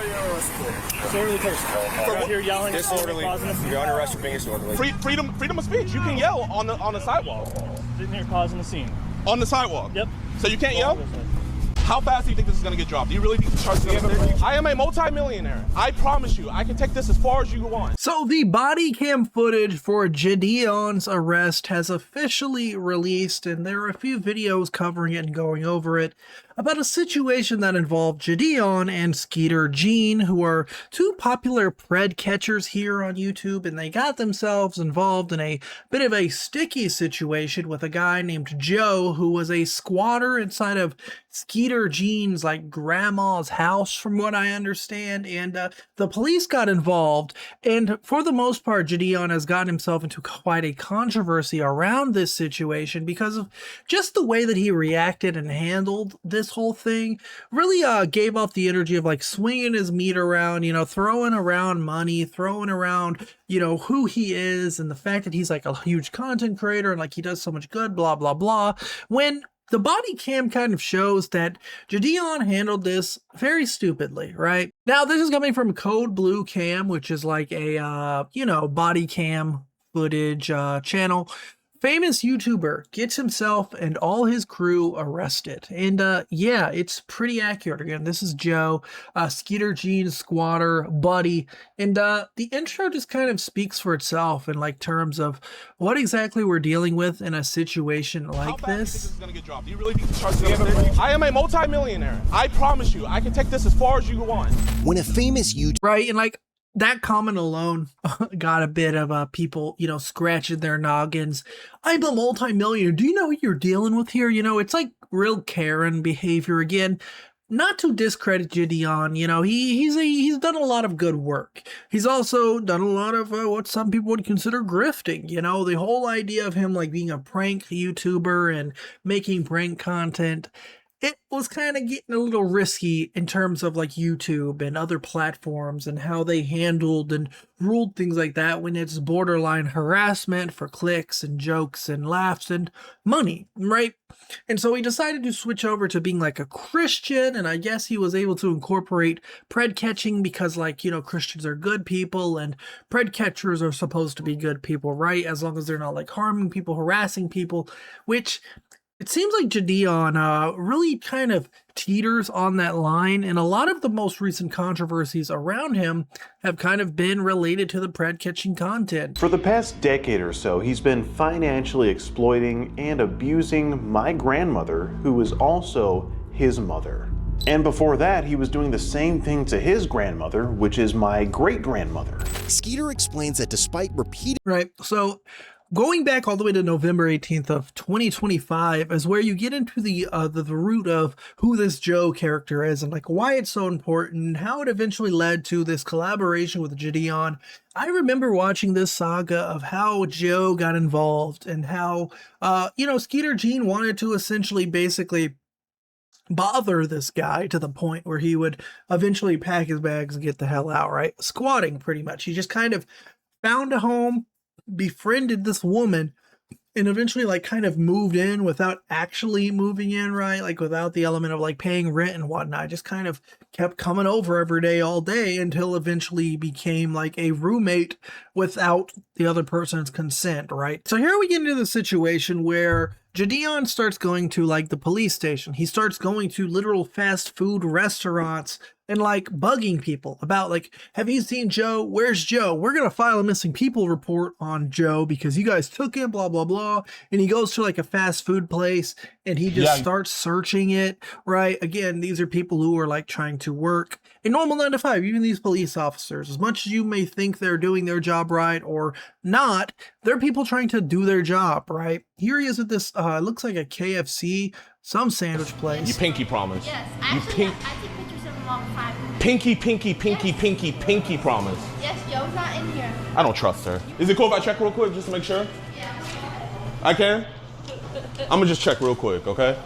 you're arrested. Disorderly person. You're out here yelling. Disorderly. You're under arrest for being disorderly. Freedom of speech. You can yell on the sidewalk. Sitting here causing a scene. On the sidewalk? Yep. So you can't yell? How fast do you think this is going to get dropped? Do you really think the charge is going to stick? I am a multi-millionaire. I promise you, I can take this as far as you want. So the body cam footage for Jidion's arrest has officially released, and there are a few videos covering it and going over it about a situation that involved Jidion and Skeeter Jean, who are two popular pred catchers here on YouTube, and they got themselves involved in a bit of a sticky situation with a guy named Joe, who was a squatter inside of Skeeter Jean's like grandma's house, from what I understand, and the police got involved, and for the most part Jidion has gotten himself into quite a controversy around this situation because of just the way that he reacted and handled this whole thing. Really gave off the energy of like swinging his meat around, you know, throwing around money, throwing around, you know, who he is and the fact that he's like a huge content creator and like he does so much good, blah blah blah, when the body cam kind of shows that Jidion handled this very stupidly, right? Now, this is coming from Code Blue Cam, which is like a, you know, body cam footage channel. Famous YouTuber gets himself and all his crew arrested. And yeah, it's pretty accurate. Again, this is Joe, Skeeter Jean, squatter, buddy. And the intro just kind of speaks for itself in like terms of what exactly we're dealing with in a situation like this. How fast do you think this is going to get dropped? Do you really think the charge is going to stick? I am a multi-millionaire. I promise you, I can take this as far as you want. When a famous YouTuber... Right, and like, that comment alone got a bit of people, you know, scratching their noggins. I'm a multi-millionaire. Do you know what you're dealing with here? You know, it's like real Karen behavior again. Not to discredit Jidion, you know, he's done a lot of good work. He's also done a lot of what some people would consider grifting. You know, the whole idea of him like being a prank YouTuber and making prank content, it was kind of getting a little risky in terms of like YouTube and other platforms and how they handled and ruled things like that when it's borderline harassment for clicks and jokes and laughs and money, right? And so he decided to switch over to being like a Christian, and I guess he was able to incorporate pred catching because, like, you know, Christians are good people and pred catchers are supposed to be good people, right? As long as they're not like harming people, harassing people, which... It seems like Jidion really kind of teeters on that line, and a lot of the most recent controversies around him have kind of been related to the pred catching content. For the past decade or so, he's been financially exploiting and abusing my grandmother, who was also his mother. And before that, he was doing the same thing to his grandmother, which is my great-grandmother. Skeeter explains that despite repeated... Right, so... Going back all the way to November 18th of 2025 is where you get into the root of who this Joe character is and like why it's so important and how it eventually led to this collaboration with Jidion. I remember watching this saga of how Joe got involved and how, you know, Skeeter Jean wanted to essentially basically bother this guy to the point where he would eventually pack his bags and get the hell out, right? Squatting pretty much. He just kind of found a home, befriended this woman, and eventually like kind of moved in without actually moving in, right? Like without the element of like paying rent and whatnot. Just kind of kept coming over every day, all day, until eventually became like a roommate without the other person's consent, right? So here we get into the situation where Jidion starts going to like the police station. He starts going to literal fast food restaurants and like bugging people about like, have you seen Joe? Where's Joe? We're going to file a missing people report on Joe because you guys took him, blah, blah, blah. And he goes to like a fast food place and he just starts searching it, right? Again, these are people who are like trying to work a normal 9 to 5, even these police officers, as much as you may think they're doing their job right or not, they're people trying to do their job, right? Here he is at this, it looks like a KFC, some sandwich place. You pinky promise. Yes, I take pictures of him all the time. Pinky promise. Yes, Joe's not in here. I don't trust her. Is it cool if I check real quick just to make sure? Yeah. I can? I'm gonna just check real quick, okay?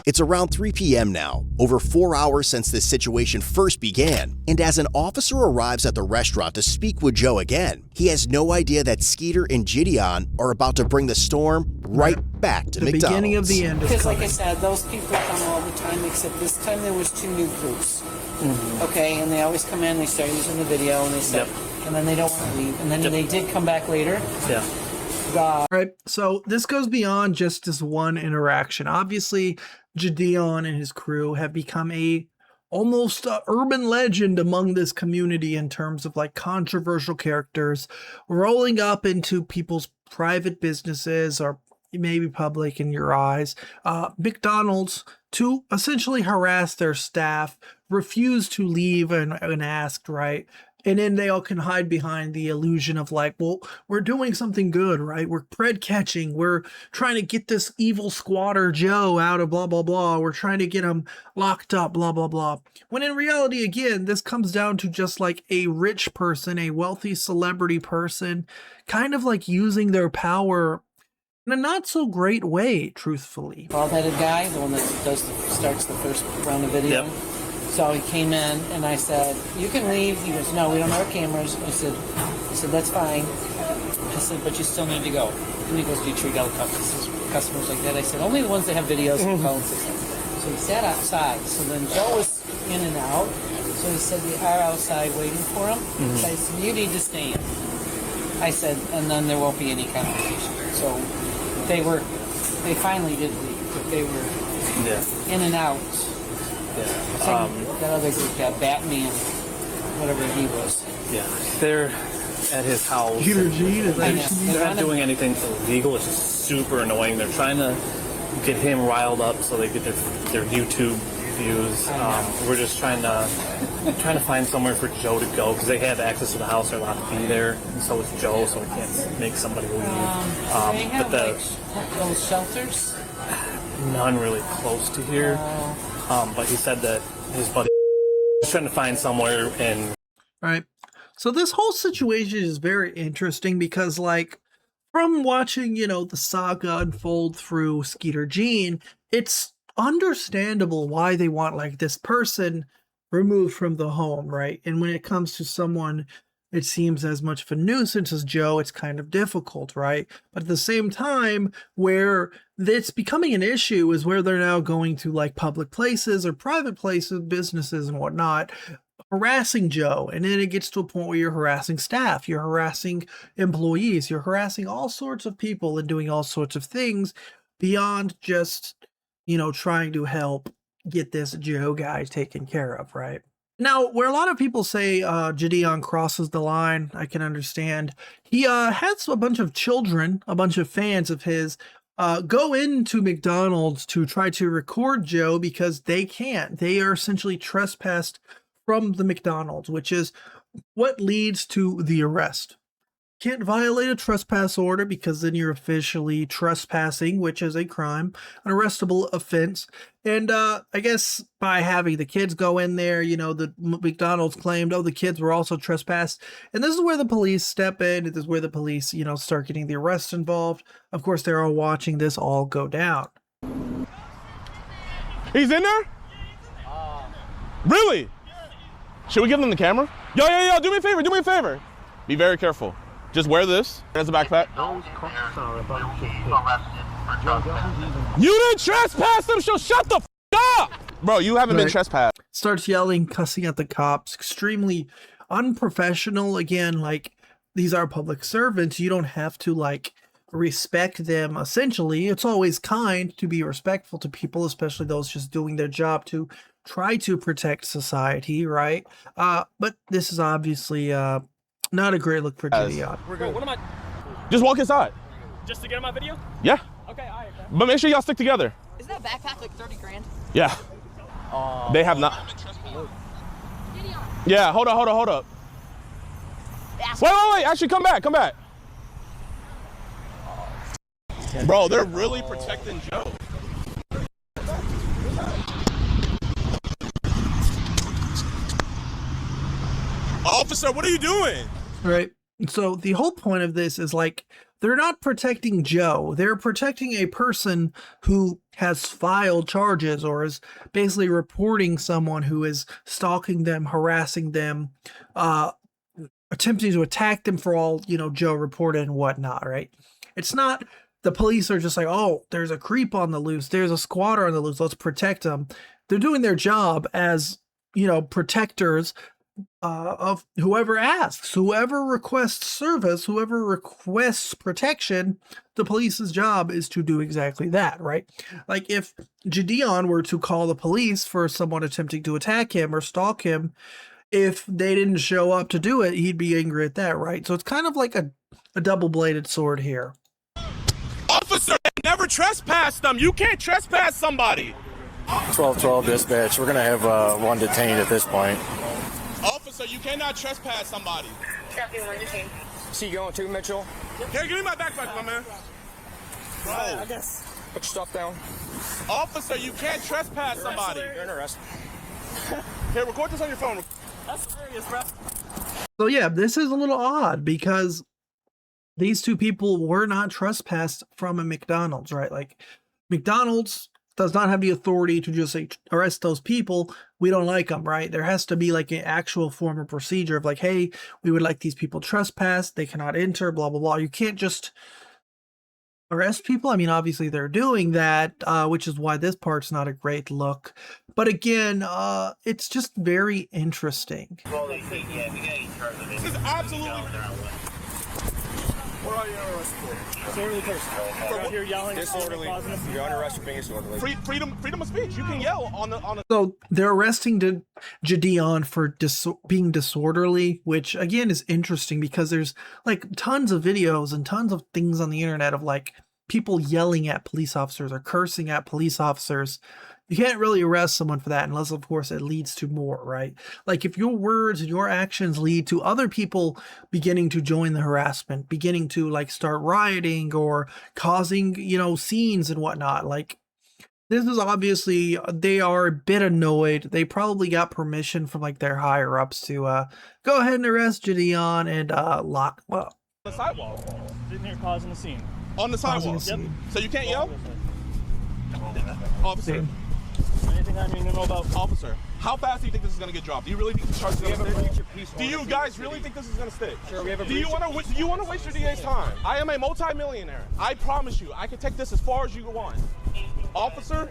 It's around 3 p.m. now, over 4 hours since this situation first began, and as an officer arrives at the restaurant to speak with Joe again, he has no idea that Skeeter and Jidion are about to bring the storm right back to The McDonald's. beginning of the end is Because, like I coming. said, those people come all the time, except this time there was 2 new crews. Okay, and they always come in, they start using the video, and they said, and then they don't want to leave. And then they did come back later. Yeah. Right. So this goes beyond just this one interaction. Obviously, Jidion and his crew have become a almost urban legend among this community in terms of like controversial characters rolling up into people's private businesses or maybe public in your eyes. McDonald's to essentially harass their staff, refuse to leave and asked, right? And then they all can hide behind the illusion of like, well, we're doing something good, right? We're pred catching. We're trying to get this evil squatter Joe out of blah, blah, blah. We're trying to get him locked up, blah, blah, blah. When in reality, again, this comes down to just like a rich person, a wealthy celebrity person, kind of like using their power in a not so great way, truthfully. Bald-headed guy, the one that starts the first round of video. Yep. So he came in, and I said, "You can leave." He goes, "No, we don't have our cameras." I said, "That's fine." I said, "But you still need to go." And he goes, "Do you treat all customers like that?" I said, "Only the ones that have videos and phone systems." So he sat outside. So then Joe was in and out. So he said, "We are outside waiting for him." So I said, "You need to stay in." I said, "And then there won't be any conversation." So they finally did leave, but they were in and out. That other group, that Batman, whatever he was. Yeah. They're at his house. Skeeter Jean is I know. actually They're not doing anything illegal. It's just super annoying. They're trying to get him riled up so they get their YouTube views. We're just trying to find somewhere for Joe to go because they have access to the house. They're allowed to be there, and so is Joe. So we can't make somebody leave. They have those shelters. None really close to here. But he said that his buddy is trying to find somewhere in. Right. So this whole situation is very interesting because, like, from watching, the saga unfold through Skeeter Jean, it's understandable why they want, like, this person removed from the home, right? And when it comes to someone, it seems as much of a nuisance as Joe, it's kind of difficult, right? But at the same time, where it's becoming an issue is where they're now going to like public places or private places, businesses and whatnot, harassing Joe. And then it gets to a point where you're harassing staff, you're harassing employees, you're harassing all sorts of people and doing all sorts of things beyond just, trying to help get this Joe guy taken care of, right? Now, where a lot of people say Jidion crosses the line, I can understand. He has a bunch of children, a bunch of fans of his, go into McDonald's to try to record Joe because they can't. They are essentially trespassed from the McDonald's, which is what leads to the arrest. Can't violate a trespass order because then you're officially trespassing, which is a crime, an arrestable offense. And I guess by having the kids go in there, the McDonald's claimed, the kids were also trespassed. And this is where the police step in. This is where the police, start getting the arrest involved. Of course, they're all watching this all go down. He's in there? Really? Should we give them the camera? Yo, do me a favor. Be very careful. Just wear this as a backpack. You didn't trespass them, so shut the f up! Bro, you haven't been trespassed. Starts yelling, cussing at the cops, extremely unprofessional. Again, like, these are public servants. You don't have to, like, respect them, essentially. It's always kind to be respectful to people, especially those just doing their job to try to protect society, right? But this is obviously not a great look for Jidion. We're good. What am I? Just walk inside. Just to get on my video? Yeah. Okay, all right. But make sure y'all stick together. Isn't that backpack like 30 grand? Yeah. They have not. Yeah, hold up. Wait. Actually, come back. Bro, they're really protecting Joe. Officer, what are you doing? Right. So the whole point of this is like, they're not protecting Joe. They're protecting a person who has filed charges or is basically reporting someone who is stalking them, harassing them, attempting to attack them for all, Joe reported and whatnot, right? It's not the police are just like, oh, there's a creep on the loose, there's a squatter on the loose, let's protect them. They're doing their job as, you know, protectors of whoever asks, whoever requests service, whoever requests protection. The police's job is to do exactly that, right? Like if Jidion were to call the police for someone attempting to attack him or stalk him, if they didn't show up to do it, he'd be angry at that, right? So it's kind of like a double-bladed sword here. Officer, never trespass them. You can't trespass somebody. 1212 dispatch. We're gonna have one detained at this point. Officer, you cannot trespass somebody. See you going too, Mitchell? Here, give me my backpack, my man. I guess. Put your stuff down. Officer, you can't trespass somebody. You're in arrest. Here, record this on your phone. That's serious, bro. So yeah, this is a little odd because these two people were not trespassed from a McDonald's, right? Like McDonald's does not have the authority to just say, arrest those people. We don't like them, right? There has to be like an actual form of procedure of like, hey, we would like these people trespassed. They cannot enter, blah, blah, blah. You can't just arrest people. I mean, obviously they're doing that, which is why this part's not a great look. But again, it's just very interesting. This is absolutely... What are you arrested for? Disorderly person. You're yelling. Disorderly. You're under arrest for being disorderly. Freedom of speech. You can yell on the. So they're arresting Jidion for being disorderly, which again is interesting because there's like tons of videos and tons of things on the internet of like people yelling at police officers or cursing at police officers. You can't really arrest someone for that unless, of course, it leads to more, right? Like if your words and your actions lead to other people beginning to join the harassment, beginning to like start rioting or causing, you know, scenes and whatnot, like this is obviously, they are a bit annoyed. They probably got permission from like their higher ups to go ahead and arrest Jidion and lock him up. On the sidewalk. Sitting here causing a scene. On the sidewalk. Yep. So you can't yell? Officer. Anything I need to know about? Officer, how fast do you think this is going to get dropped? Do you really think this charge is going to stick? Do you guys really think this is going to stick? Sure, we have a do you want to waste your DA's time? I am a multi-millionaire. I promise you, I can take this as far as you want. Officer,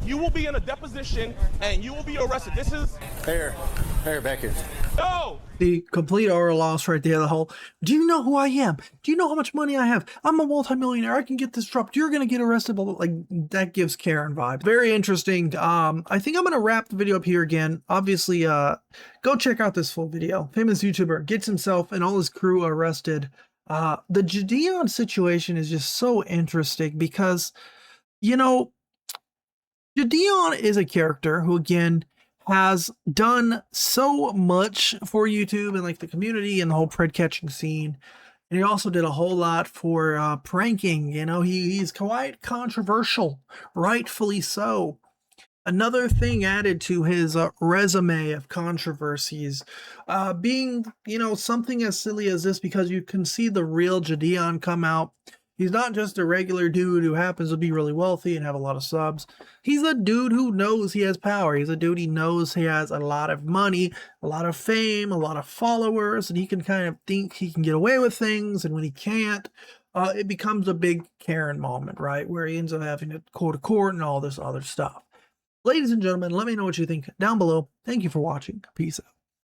you will be in a deposition and you will be arrested. This is... Here, back here. No! The complete oral loss right there. The whole, do you know who I am? Do you know how much money I have? I'm a multimillionaire. I can get this dropped. You're going to get arrested. Blah, blah, blah. Like, that gives Karen vibes. Very interesting. I think I'm going to wrap the video up here again. Obviously, go check out this full video. Famous YouTuber gets himself and all his crew arrested. The Jidion situation is just so interesting because, you know, Jidion is a character who, again, has done so much for YouTube and like the community and the whole pred catching scene. And he also did a whole lot for pranking. You know, he's quite controversial, rightfully so. Another thing added to his resume of controversies, being, you know, something as silly as this, because you can see the real Jidion come out. He's not just a regular dude who happens to be really wealthy and have a lot of subs. He's a dude who knows he has power. He's a dude he knows he has a lot of money, a lot of fame, a lot of followers, and he can kind of think he can get away with things, and when he can't, it becomes a big Karen moment, right? Where he ends up having to go to court and all this other stuff. Ladies and gentlemen, let me know what you think down below. Thank you for watching. Peace out.